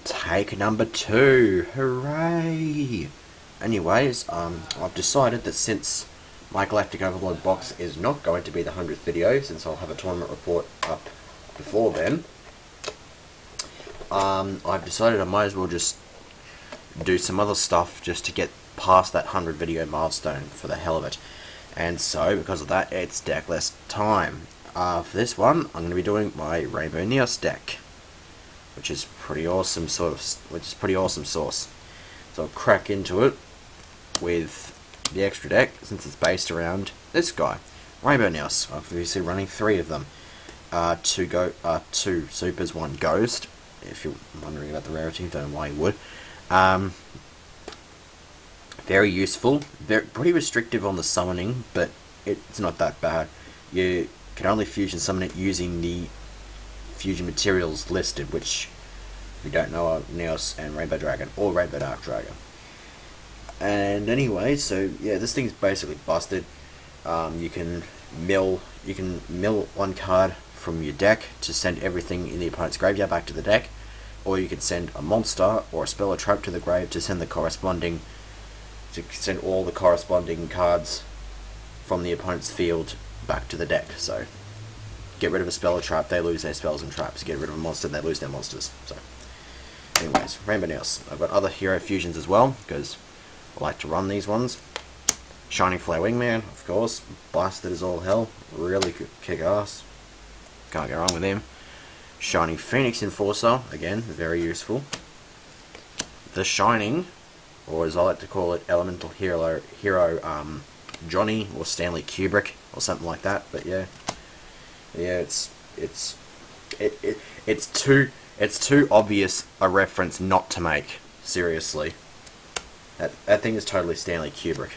Take number 2. Hooray! Anyways, I've decided that since my Galactic Overlord box is not going to be the 100th video, since I'll have a tournament report up before then, I've decided I might as well just do some other stuff just to get past that 100 video milestone for the hell of it. And so, because of that, it's decklist time. For this one, I'm going to be doing my Rainbow Neos deck, which is pretty awesome sauce. So I'll crack into it with the extra deck, since it's based around this guy, Rainbow Neos. Obviously running 3 of them. 2 supers, 1 ghost. If you're wondering about the rarity, don't know why you would. Very useful. Pretty restrictive on the summoning, but it's not that bad. You can only fusion summon it using the fusion materials listed, which, if you don't know, are Neos and Rainbow Dragon, or Rainbow Dark Dragon. And anyway, so yeah, this thing's basically busted. You can mill 1 card from your deck to send everything in the opponent's graveyard back to the deck, or you can send a monster or a spell or trap to the grave to send all the corresponding cards from the opponent's field back to the deck. So get rid of a spell or trap, they lose their spells and traps. Get rid of a monster, they lose their monsters. So anyways, Rainbow Neos. I've got other hero fusions as well, because I like to run these ones. Shining Flare Wingman, of course, busted as all hell, really kick ass, can't go wrong with him. Shining Phoenix Enforcer, again, very useful. The Shining, or as I like to call it, Elemental Hero Johnny or Stanley Kubrick or something like that. But yeah, it's too obvious a reference not to make. Seriously, that thing is totally Stanley Kubrick.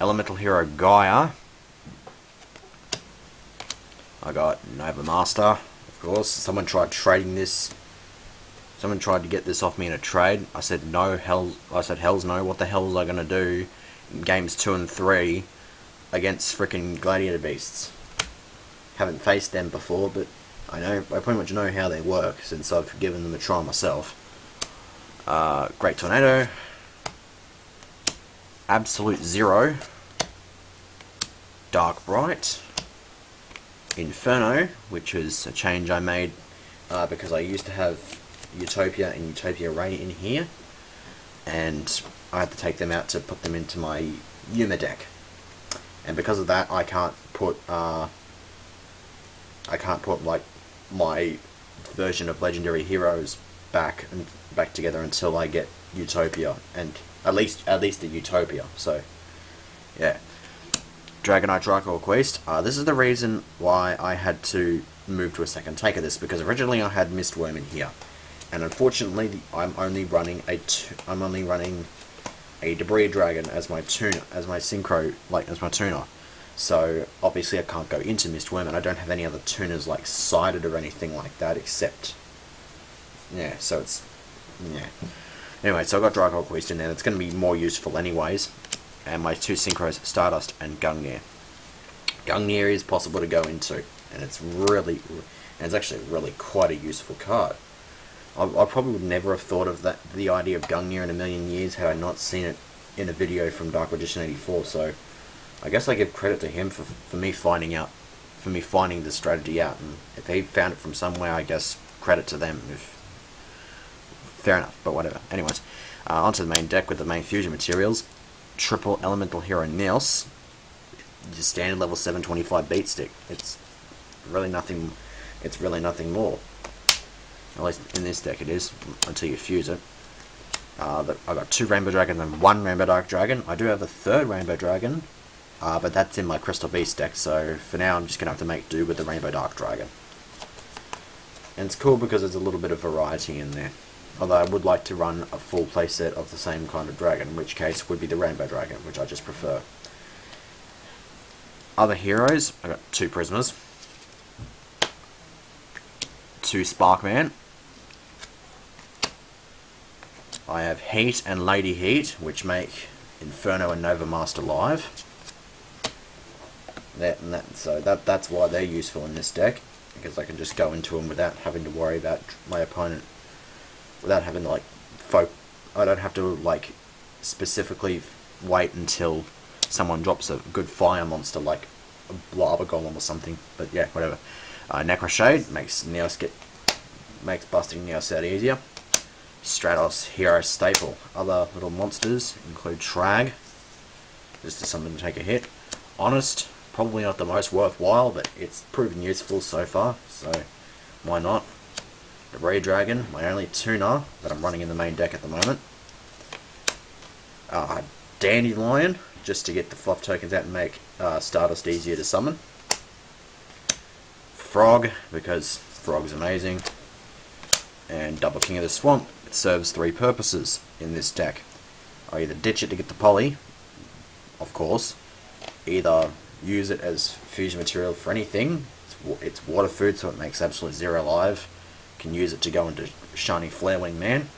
Elemental Hero Gaia. I got Nova Master, of course. Someone tried trading this. Someone tried to get this off me in a trade. I said no, hells no. What the hell was I gonna do in games 2 and 3 against frickin' gladiator beasts? Haven't faced them before, but I pretty much know how they work since I've given them a try myself. Great Tornado, Absolute Zero, Dark Bright, Inferno, which was a change I made because I used to have Utopia and Utopia Ray in here, and I had to take them out to put them into my Yuma deck, and because of that I can't put like my version of Legendary Heroes back together until I get Utopia, and at least the Utopia. So yeah, Dragonite Drycore Quest. This is the reason why I had to move to a second take of this, because originally I had Mistworm in here, and unfortunately I'm only running a Debris Dragon as my tuner, as my synchro, as my tuner. So obviously I can't go into Mistworm, and I don't have any other tuners like sided or anything like that, except so it's Anyway, so I've got Drycore Quest in there. That's going to be more useful anyways. And my 2 synchros, Stardust and Gungnir. Gungnir is possible to go into, and it's actually really quite a useful card. I probably would never have thought of the idea of Gungnir in a million years had I not seen it in a video from Dark Magician 84. So I guess I give credit to him for me finding the strategy out, and if he found it from somewhere, I guess credit to them. Fair enough, but whatever. Anyways, onto the main deck with the main fusion materials. Triple Elemental Hero Neos. Just standard level 725 beat stick. It's really nothing more. At least in this deck it is, until you fuse it. I got 2 Rainbow Dragons and 1 Rainbow Dark Dragon. I do have a 3rd Rainbow Dragon, but that's in my Crystal Beast deck, so for now I'm just going to have to make do with the Rainbow Dark Dragon. And it's cool because there's a little bit of variety in there. Although I would like to run a full playset of the same kind of dragon, in which case would be the Rainbow Dragon, which I just prefer. Other heroes, I got 2 Prismas, 2 Sparkman. I have Heat and Lady Heat, which make Inferno and Nova Master live. So that's why they're useful in this deck, because I can just go into them without having to worry about my opponent without having to like I don't have to like specifically wait until someone drops a good fire monster like a lava golem or something. But yeah, whatever. Necroshade makes busting Neos out easier. Stratos hero staple. Other little monsters include Trag, just as something to take a hit. Honest, probably not the most worthwhile, but it's proven useful so far, so why not? Debris Dragon, my only tuner that I'm running in the main deck at the moment. Dandelion, just to get the fluff tokens out and make Stardust easier to summon. Frog, because Frog's amazing. And Double King of the Swamp. It serves three purposes in this deck. I either ditch it to get the poly, of course, either use it as fusion material for anything. It's water food, so it makes absolutely zero life. Can use it to go into Shiny Flarewing Man.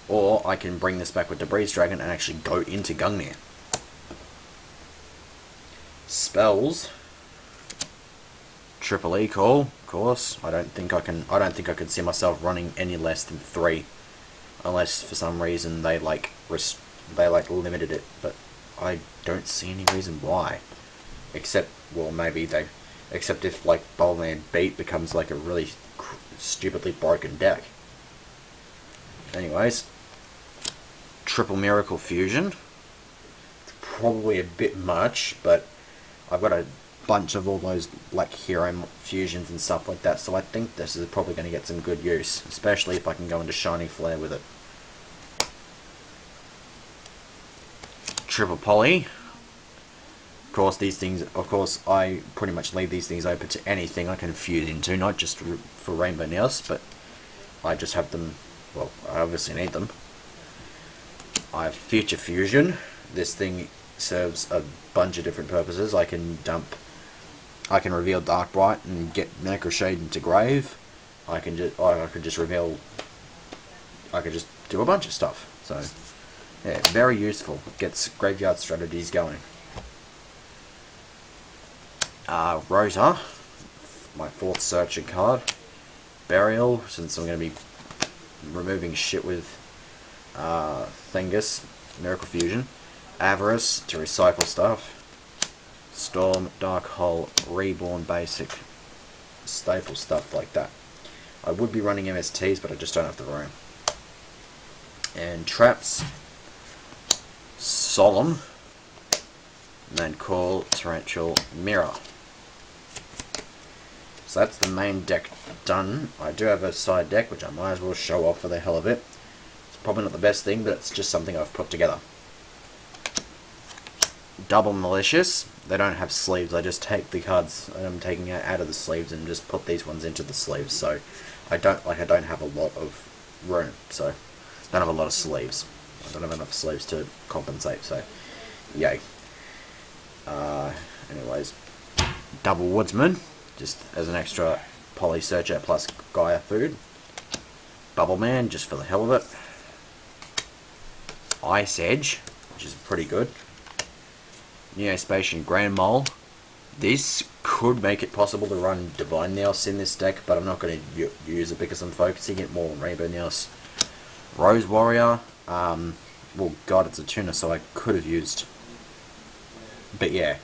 Or I can bring this back with Debris Dragon and actually go into Gungnir. Spells. Triple E call, of course. I don't think I could see myself running any less than 3, unless for some reason they limited it. But I don't see any reason why, except if like Bowlman Beat becomes like a really stupidly broken deck. Anyways, Triple Miracle Fusion. It's probably a bit much, but I've got a bunch of all those like hero fusions and stuff like that, so I think this is probably going to get some good use, especially if I can go into Shiny Flare with it. Triple Poly. Of course, I pretty much leave these things open to anything I can fuse into, not just for Rainbow Neos, but I just have them, well, I obviously need them. I have Future Fusion. This thing serves a bunch of different purposes. I can reveal Darkbright and get Necroshade into Grave. I could just do a bunch of stuff. So yeah, very useful. Gets graveyard strategies going. Rota, my 4th searcher card. Burial, since I'm going to be removing shit with Thengus, Miracle Fusion. Avarice, to recycle stuff. Storm, Dark Hole, Reborn basic, staple stuff like that. I would be running MSTs, but I just don't have the room. And traps, Solemn, Mancall, Torrential, Mirror. So that's the main deck done. I do have a side deck, which I might as well show off for the hell of it. It's probably not the best thing, but it's just something I've put together. Double Malicious. They don't have sleeves. I just take the cards I'm taking out of the sleeves and just put these ones into the sleeves. So I don't have a lot of room. So I don't have a lot of sleeves. I don't have enough sleeves to compensate. So yay. Anyways, Double Woodsman, just as an extra Poly Searcher plus Gaia food. Bubble Man, just for the hell of it. Ice Edge, which is pretty good. Neospatian Grand Mole. This could make it possible to run Divine Neos in this deck, but I'm not going to use it because I'm focusing it more on Rainbow Neos. Rose Warrior. Well, God, it's a tuner, so I could have used. But yeah,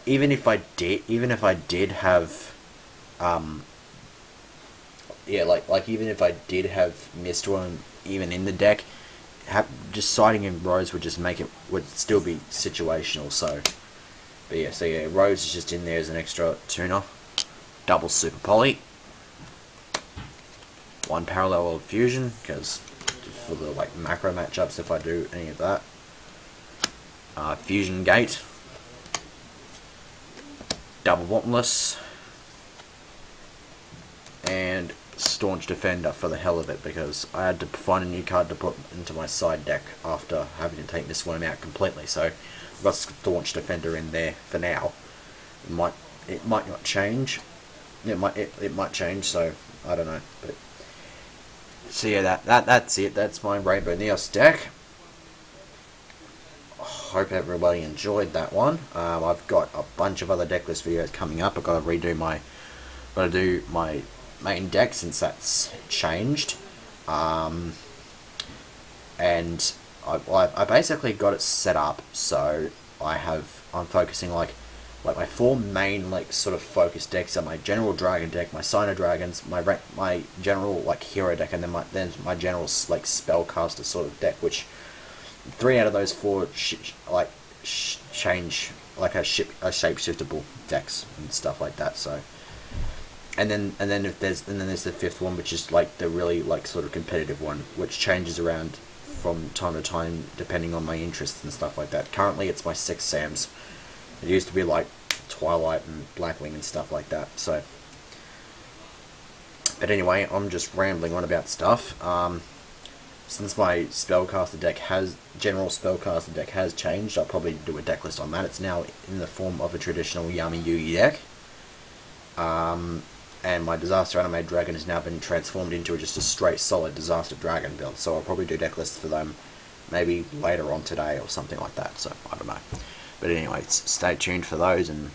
even if I did have, even if I did have Mistworm even in the deck, just siding in Rose would still be situational. So, but yeah, Rose is just in there as an extra tuner. Double Super Poly. 1 Parallel World Fusion, because for the macro matchups if I do any of that. Fusion Gate. Double Wantless. And Staunch Defender for the hell of it, because I had to find a new card to put into my side deck after having to take this worm out completely. So I've got Staunch Defender in there for now. It might not change. It might change. So I don't know. But so yeah, that's it. That's my Rainbow Neos deck. Hope everybody enjoyed that one. I've got a bunch of other decklist videos coming up. I've got to do my main deck since that's changed. Um, and I basically got it set up so I'm focusing like my four main like sort of focus decks are my general dragon deck, my Sino Dragons, my general like hero deck, and then my general like spellcaster sort of deck, which three out of those four change like a shapeshiftable decks and stuff like that. So and then there's the fifth one, which is like the really like sort of competitive one, which changes around from time to time depending on my interests and stuff like that. Currently, it's my six Sams. It used to be like Twilight and Blackwing and stuff like that. So, but anyway, I'm just rambling on about stuff. Since my general spellcaster deck has changed, I'll probably do a deck list on that. It's now in the form of a traditional Yami Yugi deck. And my Disaster Animated Dragon has now been transformed into just a straight solid Disaster Dragon build. So I'll probably do deck lists for them maybe later on today or something like that. So I don't know. But anyway, stay tuned for those and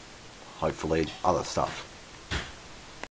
hopefully other stuff.